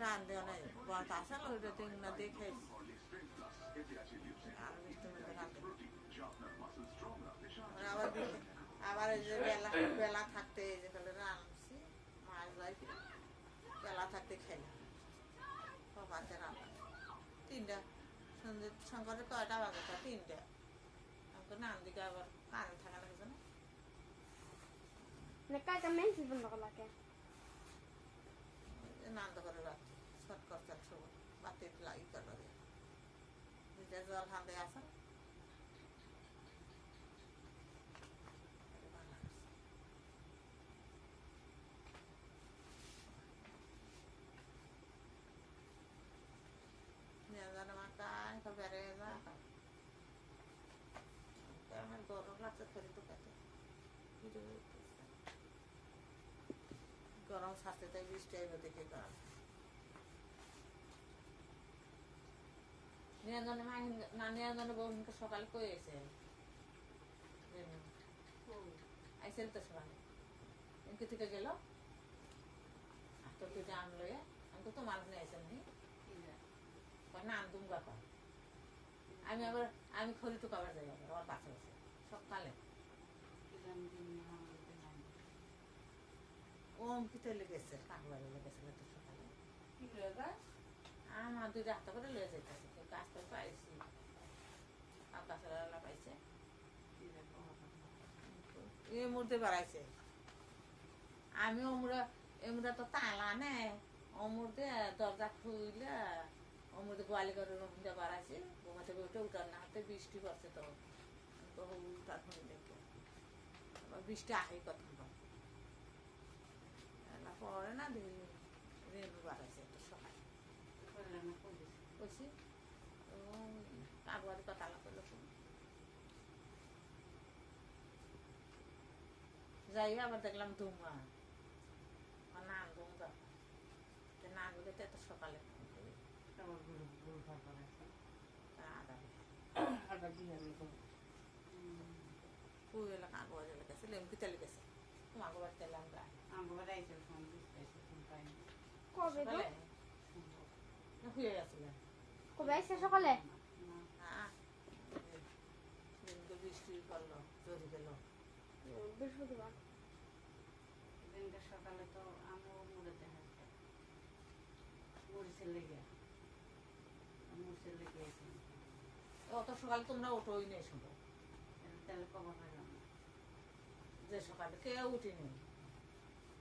রান্ধে অনেক বত আসলে ওইটা তিন না দিয়ে খেয়েছি আর মিষ্টির মধ্যে রান্ধে আবার আবার এই যে বেলা বেলা থাকতে এই যে ফেলে রাঁধছি মাছ যাই বেলা থাকতে খেলাম বাচ্চা রান্না তিনটা সন্ধ্যে শঙ্করের কয়টা বাজে তা তিনটা আমাকে নাম দিকে আবার কারেন্ট থাকা লাগছে না Nekajta människor från Norrlake. নান্দ করে রাখছি ছট করছে সময় বাতি লাগি করে দুইটা জল হাঁদে আসা জানে মাকায় তো বেড়ে যা আমার গরম লাগছে ফেরি তো খেতে গরম স্বাস্থ্য তাই বৃষ্টি আইব দেখে করা নিরঞ্জনে মা না নিরঞ্জনে বউ সকালে কয়ে এসে আইসেল তো সকালে এমকে থেকে গেল আর তোর দুইটা আম লয়ে আমি তো তোমার নিয়ে আইসেন নি না আনতুম গাপা আমি আবার আমি খড়ি টুকাবার যাই আবার আমার পাশে বসে সকালে ওম কিতে লেগেছে কাকবারে লেগেছে তো সকালে আমার দুইটা হাতে করে লয়ে যাইতেছে গাছ তো পাইছি আকাশলা পাইছে এ মুহূর্তে বাড়াইছে আমি এমরা তো তালা নে অমুর্তে দরজা খুইলে অমুর্তে গোয়ালি করে রুমটা বাড়াইছে ঘুমা থেকে উঠে উঠার না হাতে বৃষ্টি পড়ছে তো উঠার শুনি দেখে বৃষ্টি আহি কথা পরে না রেনু বাড়াইছে একটা সকাল বলছি কাগবারি কথা করলো যাই আবার দেখলাম ধুমা নান ধুমা না গেলে তো এত সকালে পুয়েলা কাগবারি লেগেছে লেমকিতে লেগেছে তোমাকে বাড়িতে এলাম Kove då? শুয়ে গেছিল Kove är সকালে? দিনকে বৃষ্টি পড়লো জরি গেল বৃহস্পতিবার দিনটা সকালে তো আমিও মুড়েতে হাসতে মরিচের লেগে এসে অত সকালে তোমরা ওঠোই নেই শুনো তাহলে কবার হয়ে গেল যে সকালে কেউ উঠিনি